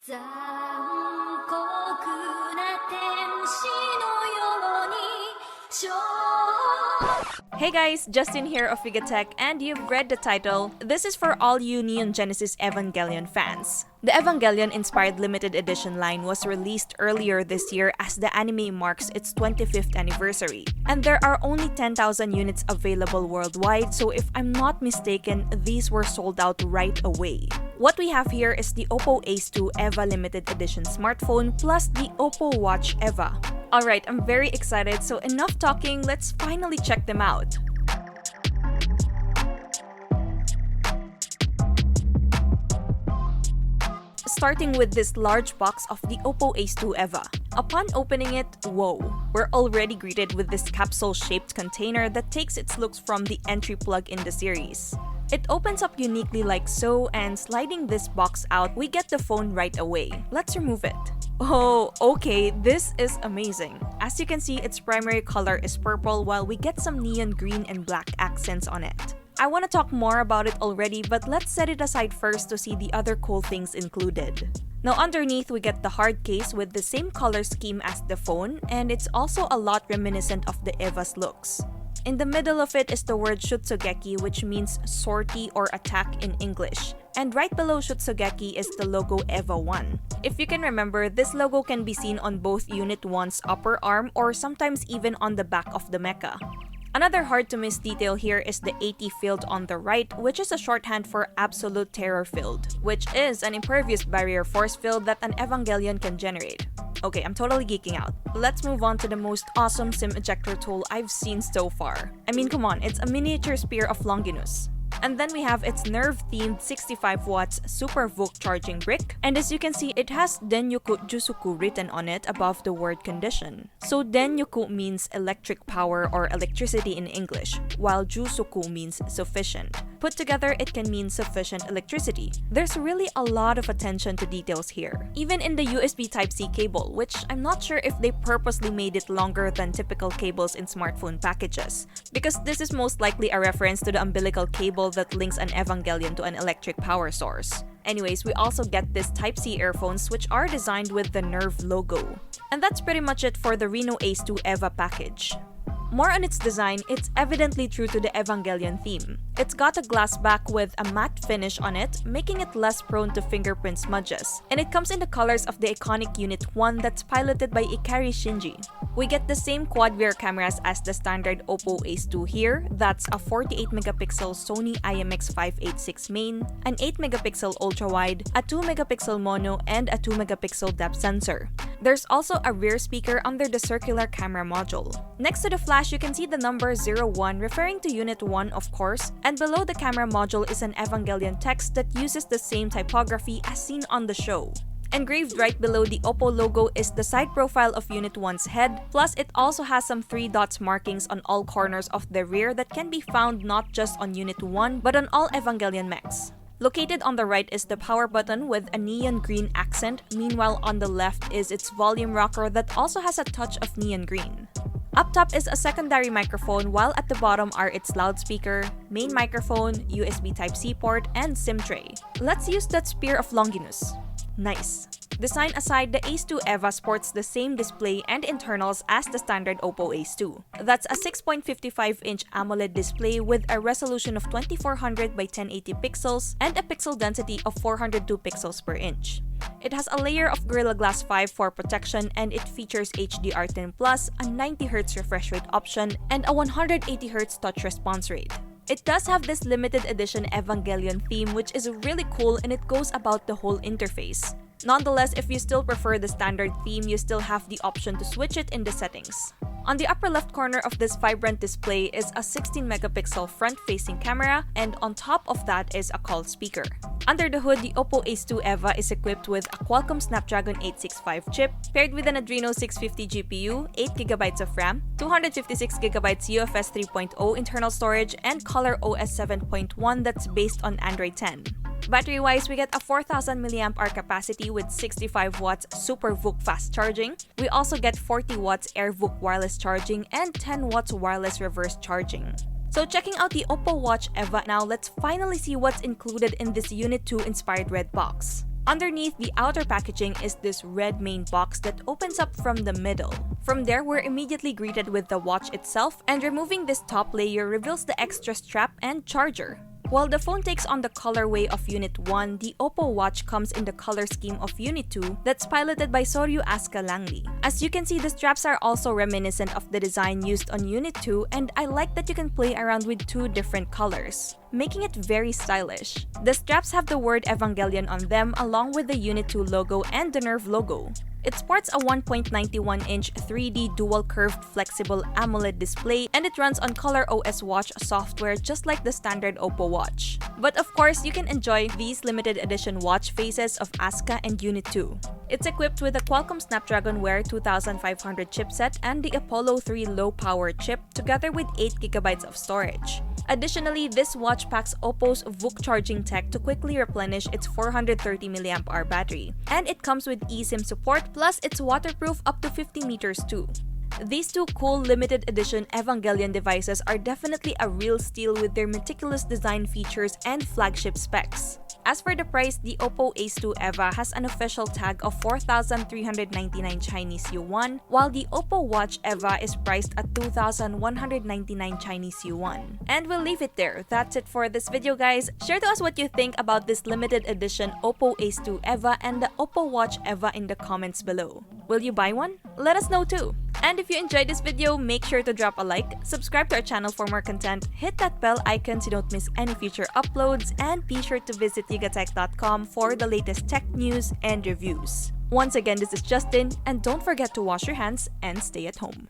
残酷な天使のように Hey guys, Justin here of Vigatech, and you've read the title. This is for all you Neon Genesis Evangelion fans. The Evangelion-inspired limited edition line was released earlier this year as the anime marks its 25th anniversary. And there are only 10,000 units available worldwide, so if I'm not mistaken, these were sold out right away. What we have here is the OPPO Ace2 EVA limited edition smartphone plus the OPPO Watch Eva. Alright, I'm very excited, so enough talking, let's finally check them out. Starting with this large box of the OPPO Ace2 EVA. Upon opening it, whoa, we're already greeted with this capsule-shaped container that takes its looks from the entry plug in the series. It opens up uniquely like so, and sliding this box out, we get the phone right away. Let's remove it. Oh, okay, this is amazing. As you can see, its primary color is purple while we get some neon green and black accents on it. I want to talk more about it already, but let's set it aside first to see the other cool things included. Now underneath, we get the hard case with the same color scheme as the phone, and it's also a lot reminiscent of the EVA's looks. In the middle of it is the word Shutsugeki, which means sortie or attack in English. And right below Shutsugeki is the logo EVA 1. If you can remember, this logo can be seen on both Unit 1's upper arm or sometimes even on the back of the mecha. Another hard-to-miss detail here is the AT field on the right, which is a shorthand for Absolute Terror Field, which is an impervious barrier force field that an Evangelion can generate. Okay, I'm totally geeking out. Let's move on to the most awesome SIM ejector tool I've seen so far. I mean, come on, it's a miniature spear of Longinus. And then we have its nerve-themed 65 watts Super VOOC charging brick. And as you can see, it has Denyoku Jusuku written on it above the word condition. So Denyoku means electric power or electricity in English, while Jusuku means sufficient. Put together, it can mean sufficient electricity. There's really a lot of attention to details here. Even in the USB Type-C cable, which I'm not sure if they purposely made it longer than typical cables in smartphone packages, because this is most likely a reference to the umbilical cable that links an Evangelion to an electric power source. Anyways, we also get this Type-C earphones which are designed with the Nerve logo. And that's pretty much it for the Reno Ace2 EVA package. More on its design, it's evidently true to the Evangelion theme. It's got a glass back with a matte finish on it, making it less prone to fingerprint smudges. And it comes in the colors of the iconic Unit 1 that's piloted by Ikari Shinji. We get the same quad-rear cameras as the standard OPPO Ace2 here. That's a 48-megapixel Sony IMX586 main, an 8-megapixel ultra-wide, a 2-megapixel mono, and a 2-megapixel depth sensor. There's also a rear speaker under the circular camera module. Next to the flash, you can see the number 01 referring to Unit 1 of course, and below the camera module is an Evangelion text that uses the same typography as seen on the show. Engraved right below the OPPO logo is the side profile of Unit 1's head, plus it also has some 3 dots markings on all corners of the rear that can be found not just on Unit 1 but on all Evangelion mechs. Located on the right is the power button with a neon green accent, meanwhile on the left is its volume rocker that also has a touch of neon green. Up top is a secondary microphone, while at the bottom are its loudspeaker, main microphone, USB Type-C port, and SIM tray. Let's use that spear of Longinus. Nice. Design aside, the Ace2 EVA sports the same display and internals as the standard OPPO Ace2. That's a 6.55-inch AMOLED display with a resolution of 2400 by 1080 pixels and a pixel density of 402 pixels per inch. It has a layer of Gorilla Glass 5 for protection, and it features HDR10+, a 90Hz refresh rate option, and a 180Hz touch response rate. It does have this limited edition Evangelion theme, which is really cool, and it goes about the whole interface. Nonetheless, if you still prefer the standard theme, you still have the option to switch it in the settings. On the upper left corner of this vibrant display is a 16-megapixel front-facing camera, and on top of that is a call speaker. Under the hood, the OPPO Ace2 EVA is equipped with a Qualcomm Snapdragon 865 chip, paired with an Adreno 650 GPU, 8GB of RAM, 256GB UFS 3.0 internal storage, and Color OS 7.1 that's based on Android 10. Battery-wise, we get a 4000 mAh capacity with 65 watts Super VOOC fast charging. We also get 40 watts Air VOOC wireless charging and 10 watts wireless reverse charging. So checking out the OPPO Watch Eva now, let's finally see what's included in this Unit 2 inspired red box. Underneath the outer packaging is this red main box that opens up from the middle. From there, we're immediately greeted with the watch itself, and removing this top layer reveals the extra strap and charger. While the phone takes on the colorway of Unit 1, the OPPO Watch comes in the color scheme of Unit 2 that's piloted by Soryu Asuka Langley. As you can see, the straps are also reminiscent of the design used on Unit 2, and I like that you can play around with two different colors, making it very stylish. The straps have the word Evangelion on them along with the Unit 2 logo and the Nerve logo. It sports a 1.91-inch 3D dual-curved flexible AMOLED display, and it runs on ColorOS Watch software just like the standard OPPO watch. But of course, you can enjoy these limited edition watch faces of Asuka and Unit 2. It's equipped with a Qualcomm Snapdragon Wear 2500 chipset and the Apollo 3 low-power chip together with 8GB of storage. Additionally, this watch packs OPPO's VOOC charging tech to quickly replenish its 430 mAh battery. And it comes with eSIM support, plus it's waterproof up to 50 meters too. These two cool limited edition Evangelion devices are definitely a real steal with their meticulous design features and flagship specs. As for the price, the OPPO Ace2 EVA has an official tag of 4,399 Chinese yuan, while the OPPO Watch Eva is priced at 2,199 Chinese yuan. And we'll leave it there. That's it for this video, guys. Share to us what you think about this limited edition OPPO Ace2 EVA and the OPPO Watch Eva in the comments below. Will you buy one? Let us know too. And if you enjoyed this video, make sure to drop a like, subscribe to our channel for more content, hit that bell icon so you don't miss any future uploads, and be sure to visit gigatech.com for the latest tech news and reviews. Once again, this is Justin, and don't forget to wash your hands and stay at home.